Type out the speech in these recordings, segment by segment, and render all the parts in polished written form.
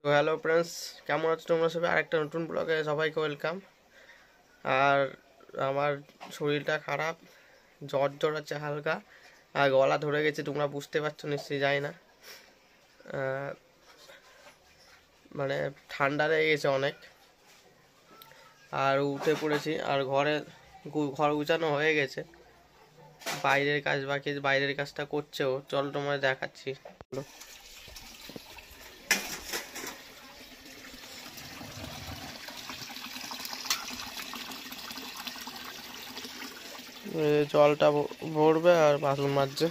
তো hello friends, কেমন আছো তোমরা সবাই? আরেকটা নতুন ব্লগে সবাইকে ওয়েলকাম। আর আমার শরীরটা খারাপ, জ্বর জ্বর আছে হালকা, আর গলা ধরে গেছে, তোমরা বুঝতে পারছো নিশ্চয়ই, যায় না। মানে ঠান্ডা লেগে গেছে অনেক। আর উঠে পড়েছি, আর ঘর গুছানো হয়ে গেছে, বাইরের কাজ বাকি, বাইরের কাজটা করছে ও। চল তোমায় দেখাচ্ছি। জলটা ভরবে আর বাসন মাজছে।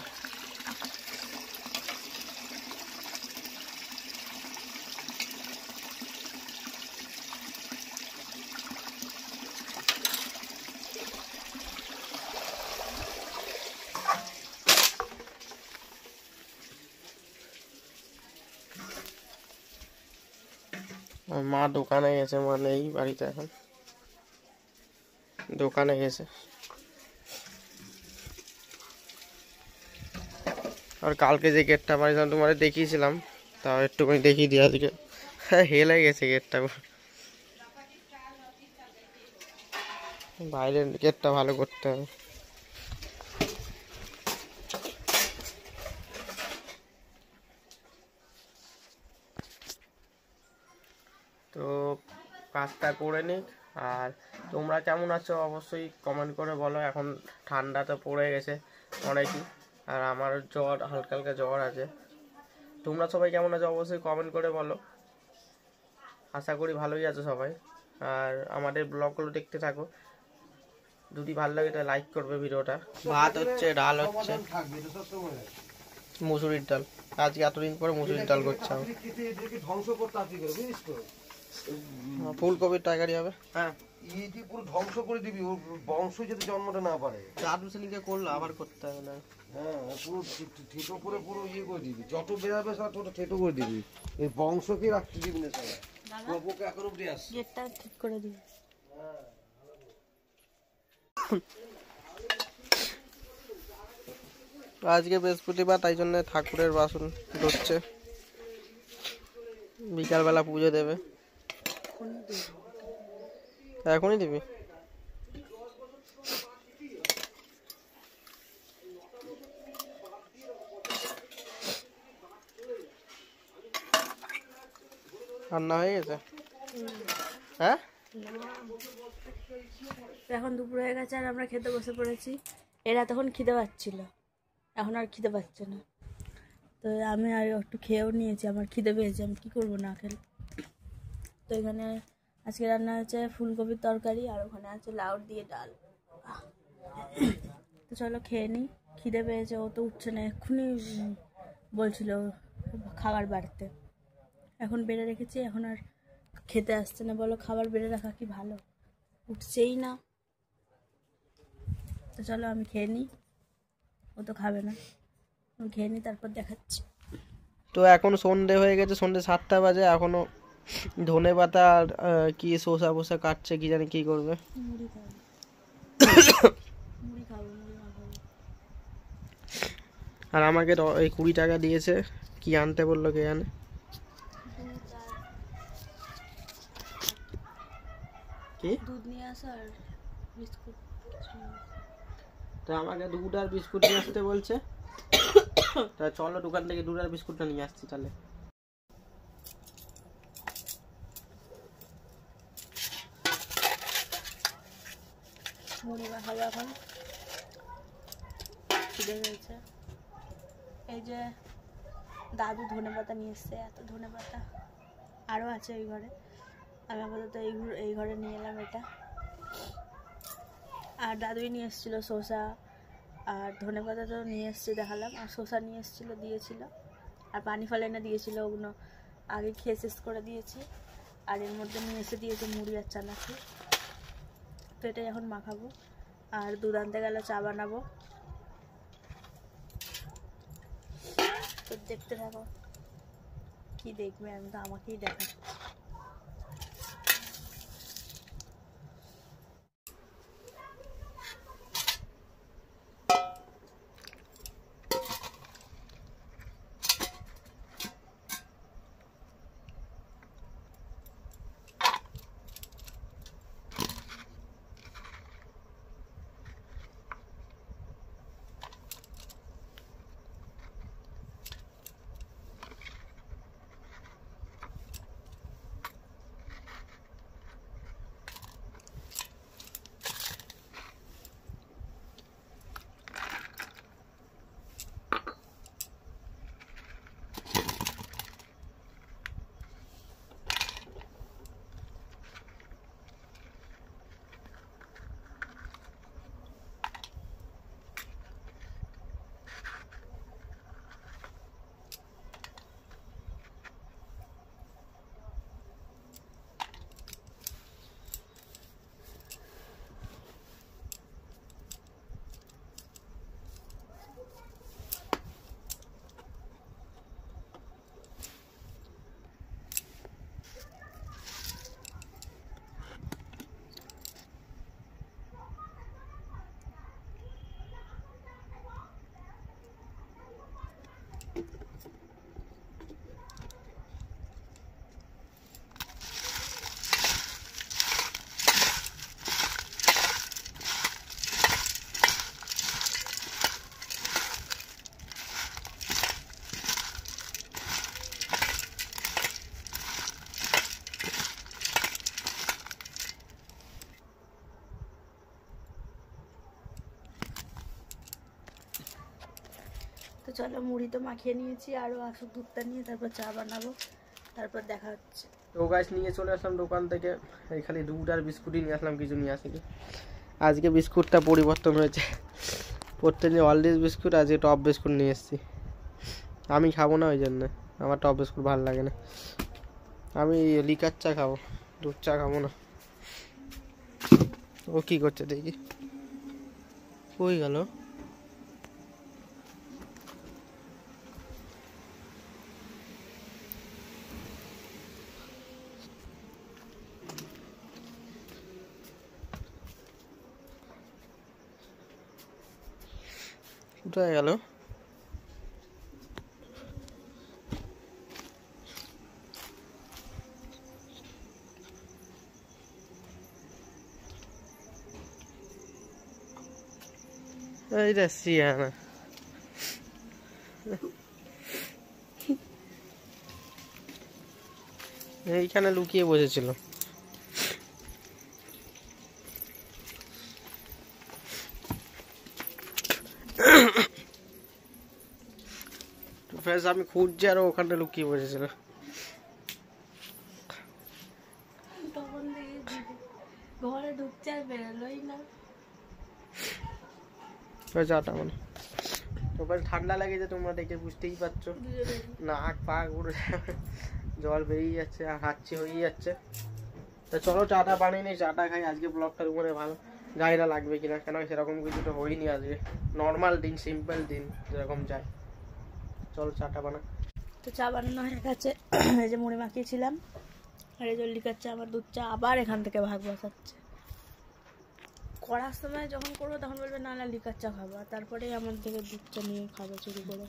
আর মা দোকানে গেছে, মা নেই বাড়িতে এখন, দোকানে গেছে। আর কালকে যে গেটটা বানিয়েছিলাম তোমাদের দেখিয়েছিলাম, তাও একটুখানি দেখিয়ে দিই আজকে। হ্যাঁ, হেলে গেছে গেটটা, বাইরের গেটটা ভালো করতে হবে। তো কাজটা করে নিক। আর তোমরা কেমন আছো অবশ্যই কমেন্ট করে বলো। এখন ঠান্ডা তো পড়ে গেছে অনেকই, আর আমার জ্বর, হালকা হালকা জ্বর আছে। তোমরা সবাই কেমন আছো অবশ্যই কমেন্ট করে বলো। আশা করি ভালোই আছো সবাই। আর আমাদের ব্লগগুলো দেখতে থাকো, যদি ভালো লাগে তাহলে লাইক করবে ভিডিওটা। ভাত হচ্ছে, ডাল হচ্ছে, মুসুরির ডাল। আজকে এতদিন পরে মুসুরির ডাল করছে। ফুলকপির তরকারি হবে। হ্যাঁ, ইটি পুরো ধ্বংস করে দিবি, ওর বংশ যদি জন্মটা না পারে। দাদু সেদিনকে করলো, আবার করতে হবে না। হ্যাঁ, পুরো ঠেটো করে পুরো ইয়ে করে দিবি, যত বেরাবে সব তত ঠেটো করে দিবি। এই বংশকে রাখতে দিবি না সারা। বাবুকে এখন অব্দি আসছে, গেটটা ঠিক করে দিবি। আজকে বৃহস্পতিবার, তাই জন্য ঠাকুরের বাসন ধুচ্ছে। বিকালবেলা পুজো দেবে। এখনই দিবি? রান্না হয়ে গেছে? হ্যাঁ, এখন দুপুর হয়ে গেছে আর আমরা খেতে বসে পড়েছি। এরা তখন খিদে পাচ্ছিল, এখন আর খিদে পাচ্ছে না। তো আমি আর একটু খেয়েও নিয়েছি, আমার খিদে পেয়েছে, আমি কী করবো না খেলে। তো এখানে আজকে রান্না হয়েছে ফুলকপির তরকারি, আর ওখানে আছে লাউ দিয়ে ডাল। তো চলো খেয়ে নিই, খিদে পেয়েছে। ও তো উঠছে না, এক্ষুনি বলছিল খাবার বাড়তে। এখন বেড়ে রেখেছি, এখন আর খেতে আসছে না। বলো, খাবার বেড়ে রাখা কি ভালো? উঠছেই না। তো চলো আমি খেয়ে নিই, ও তো খাবে না। আমি খেয়ে নিই, তারপর দেখাচ্ছি। তো এখন সন্ধে হয়ে গেছে, সন্ধে 7টা বাজে। এখনো ধনে পাতা আর কি শসা ফসা কাটছে, কি জানি কি করবে। মুড়ি খাবো, মুড়ি খাবো, মুড়ি মাখাবো। আর আমাকে এই 20 টাকা দিয়েছে, কি আনতে বললো কে জানে। কি দুধ নিয়ে আসা আর বিস্কুট। তো আমাকে দুধ আর বিস্কুট নিয়ে আসতে বলছে। তা চলো দোকান থেকে দুধ আর বিস্কুটটা নিয়ে আসছি তাহলে। মুড়ি মাখাবো এখন, খিদে হয়েছে। এই যে দাদু ধনে পাতা নিয়ে এসছে, এত ধনে পাতা আরও আছে ওই ঘরে। আমি আপাতত এই ঘরে নিয়ে এলাম এটা। আর দাদুই নিয়ে এসেছিলো শসা আর ধনে পাতা, তো নিয়ে এসছে দেখালাম। আর শসা নিয়ে এসেছিলো, দিয়েছিল। আর পানি ফল এনে দিয়েছিলো, ওগুলো আগে খেয়ে শেষ করে দিয়েছি। আর এর মধ্যে নিয়ে এসে দিয়েছে মুড়ি আর চানাচুর। তো এটাই এখন মাখাবো। আর দুধ আনতে গেলে চা বানাবো। তো দেখতে থাকো, কি দেখবে, আমি তো আমাকেই দেখা। চলো মুড়ি তো মাখিয়ে নিয়েছি, আরও আসুক দুধটা নিয়ে তারপর চা বানাবো, তারপর দেখা হচ্ছে। তো গাছ নিয়ে চলে আসলাম দোকান থেকে, এই খালি দুধ আর বিস্কুটই নিয়ে আসলাম, কিছু নিয়ে আসিনি। আজকে বিস্কুটটা পরিবর্তন হয়েছে, প্রত্যেকদিন অলডিস বিস্কুট, আজকে টপ বিস্কুট নিয়ে এসেছি। আমি খাবো না, ওই জন্য আমার টপ বিস্কুট ভালো লাগে না। আমি লিকার চা খাবো, দুধ চা খাবো না। ও কি করছে দেখি, কই গেল? কোথায় গেল? এইটা সিয়ানা, এইখানে লুকিয়ে বসেছিল। আমি খুঁজছি আর ওখানে লুকিয়ে বসেছিল। তখন থেকে ঘরে ঢুকছে আর বেরোলোই না। চাটা মানে তোমার ঠান্ডা লেগেছে, তোমরা দেখে বুঝতেই পারছো, নাক পা ঘুরে জল বেরিয়ে যাচ্ছে আর হাঁচি হয়ে যাচ্ছে। তো চলো চাটা বানিয়ে নিই, চাটা খাই। আজকে ব্লগটার উপরে ভালো গাড়িটা লাগবে কিনা, কেন সেরকম কিছু তো হয়নি আজকে, নর্মাল দিন, সিম্পল দিন যেরকম যায়। চলো চাটা বানা। তো চা বানানো হয়ে গেছে, এই যে মুড়ি মাখিয়েছিলাম, আর এই যে লিকার চা, আমার দুধ চা আবার এখান থেকে ভাগ বসাচ্ছে। করার সময় যখন করবো তখন বলবে না না লিকার চা খাবো, আর তারপরেই আমার থেকে দুধ চা নিয়ে খাবো চুরি করে।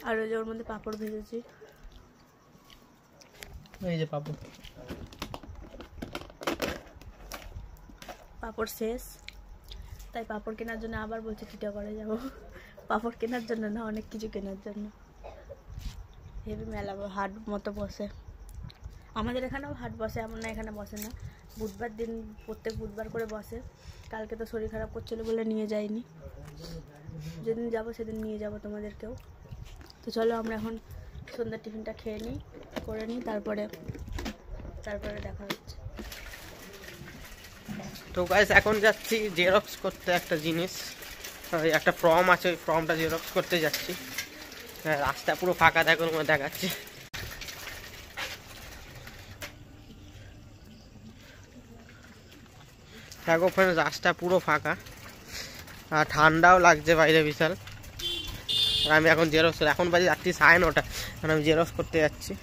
আর ওই যে ওর মধ্যে পাঁপড় ভেজেছি, এই যে পাপড়, পাঁপড় শেষ, তাই পাঁপড় কেনার জন্য আবার বলছে টিটাগড়ে যাবো। পাঁপড় কেনার জন্য না, অনেক কিছু কেনার জন্য। হেভি মেলা, হাট মতো বসে আমাদের এখানেও, হাট বসে এমন না এখানে বসে না, বুধবার দিন প্রত্যেক বুধবার করে বসে। কালকে তো শরীর খারাপ করছিল বলে নিয়ে যাইনি, যেদিন যাবো সেদিন নিয়ে যাবো তোমাদেরকেও। তো চলো আমরা এখন সন্ধ্যার টিফিনটা খেয়ে নিই, করে নিই, তারপরে দেখা হচ্ছে। তো গাইস এখন যাচ্ছি জেরক্স করতে একটা জিনিস, একটা ফর্ম আছে, ওই ফর্মটা জেরক্স করতে যাচ্ছি। রাস্তা পুরো ফাঁকা, দেখো দেখাচ্ছি। দেখো ফ্রেন্ডস, রাস্তা পুরো ফাঁকা আর ঠান্ডাও লাগছে বাইরে বিশাল। আর আমি এখন জেরক্স, এখন বাজে রাত্রি 9:30, কারণ আমি জেরক্স করতে যাচ্ছি।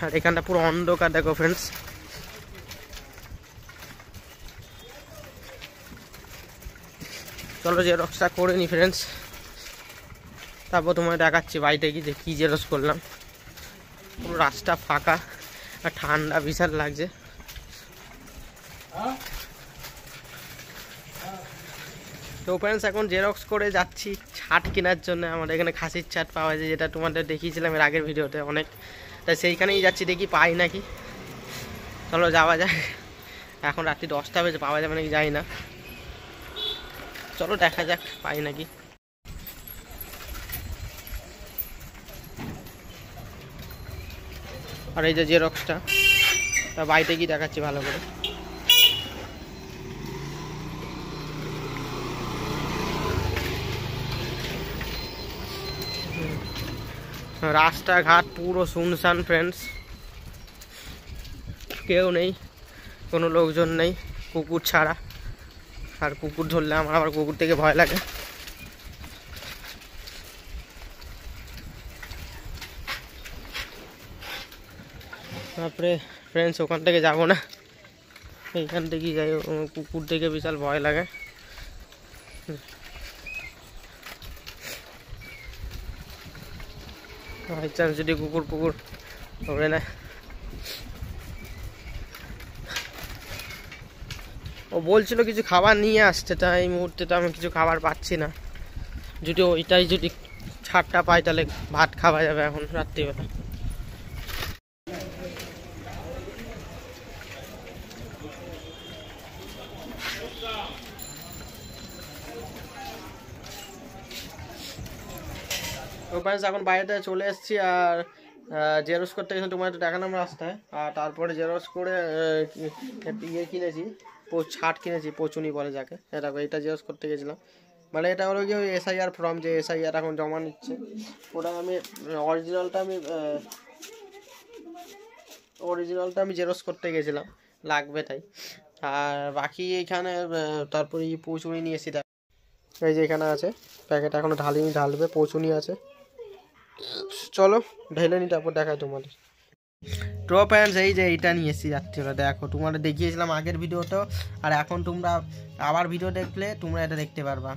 আর এখানটা পুরো অন্ধকার, দেখো ফ্রেন্ডস। চলো জেরক্সটা করে নি ফ্রেন্ডস, তারপর তোমায় দেখাচ্ছি বাড়িতে গিয়ে যে কী জেরক্স করলাম। পুরো রাস্তা ফাঁকা আর ঠান্ডা বিশাল লাগছে। তো ফ্রেন্ডস এখন জেরক্স করে যাচ্ছি ছাট কেনার জন্য। আমাদের এখানে খাসির ছাট পাওয়া যায়, যেটা তোমাদের দেখিয়েছিলাম এর আগের ভিডিওতে অনেক, তাই সেইখানেই যাচ্ছি, দেখি পাই নাকি। চলো যাওয়া যায়। এখন রাত্রি 10টা বেজে, পাওয়া যাবে নাকি জানি না, চলো দেখা যাক পাই নাকি। আর এই যে জেরক্সটা, তা বাড়িতে গিয়ে দেখাচ্ছি ভালো করে। রাস্তাঘাট পুরো শুনশান ফ্রেন্ডস, কেউ নেই, কোনো লোকজন নেই, কুকুর ছাড়া। আর কুকুর ধরলে আমার আবার কুকুর থেকে ভয় লাগে। তারপরে ফ্রেন্ডস ওখান থেকে যাবো না, এইখান থেকেই যাই, কুকুর থেকে বিশাল ভয় লাগে। বাই চান্স যদি কুকুর হবে না। ও বলছিল কিছু খাবার নিয়ে আসতে, তা এই মুহূর্তে তো আমি কিছু খাবার পাচ্ছি না। যদি ওইটাই যদি ছাড়টা পাই তাহলে ভাত খাওয়া যাবে এখন রাত্রিবেলা। এখন বাইরেতে চলে এসেছি আর জেরক্স করতে গেছিলাম, তোমার একটু দেখালাম রাস্তায়। আর তারপরে জেরক্স করে ইয়ে কিনেছি, ছাট কিনেছি, পচুনি বলে যাকে। এটা জেরক্স করতে গেছিলাম। মানে এটা হলো কি ওই SIR ফর্ম, যে SIR এখন জমা নিচ্ছে, ওটা আমি অরিজিনালটা আমি জেরক্স করতে গেছিলাম, লাগবে তাই। আর বাকি এইখানে তারপরে পচুনি নিয়ে এসেছি, এই যে এখানে আছে প্যাকেট, এখনো ঢালিনি, ঢালবে, পচুনি আছে। চলো ঢেলে নি তারপর দেখাই তোমাদের। তো ফ্রেন্ডস, এই যে এইটা নিয়ে এসেছি রাত্রিবেলা, দেখো তোমাদের দেখিয়েছিলাম আগের ভিডিওতেও, আর এখন তোমরা আবার ভিডিও দেখলে তোমরা এটা দেখতে পারবা।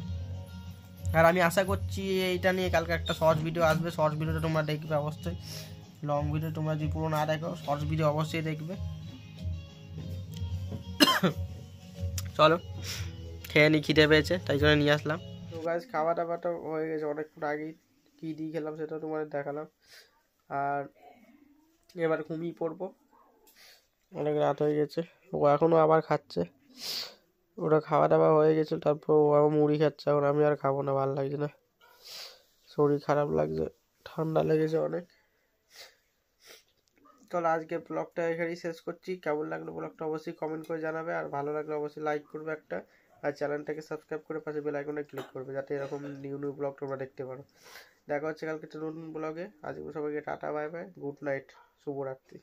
আর আমি আশা করছি এইটা নিয়ে কালকে একটা শর্টস ভিডিও আসবে, শর্টস ভিডিওটা তোমরা দেখবে অবশ্যই। লং ভিডিও তোমরা যদি পুরো না দেখো, শর্টস ভিডিও অবশ্যই দেখবে। চলো খেয়ে নি, খিদে পেয়েছে তাই জন্য নিয়ে আসলাম। তো গাইস খাওয়া দাওয়াটা হয়ে গেছে অনেকক্ষণ আগেই, কী দিয়ে খেলাম সেটা তোমাদের দেখালাম। আর এবার ঘুমিয়ে পড়বো, অনেক রাত হয়ে গেছে। ও এখনও আবার খাচ্ছে, ওটা খাওয়া দাওয়া হয়ে গেছে, তারপর ও আবার মুড়ি খাচ্ছে। এখন আমি আর খাবো না, ভালো লাগছে না, শরীর খারাপ লাগছে, ঠান্ডা লেগেছে অনেক। চলো আজকে ব্লগটা এখানেই শেষ করছি। কেমন লাগলো ব্লগটা অবশ্যই কমেন্ট করে জানাবে, আর ভালো লাগলে অবশ্যই লাইক করবে একটা, আর চ্যানেলটাকে সাবস্ক্রাইব করে পাশে বেল আইকনে ক্লিক করবে, যাতে এরকম নিউ ব্লগ তোমরা দেখতে পারো। দেখা হচ্ছে কালকে একটা নতুন ব্লগে। আজকে সবাইকে tata, bye bye, good night, শুভরাত্রি।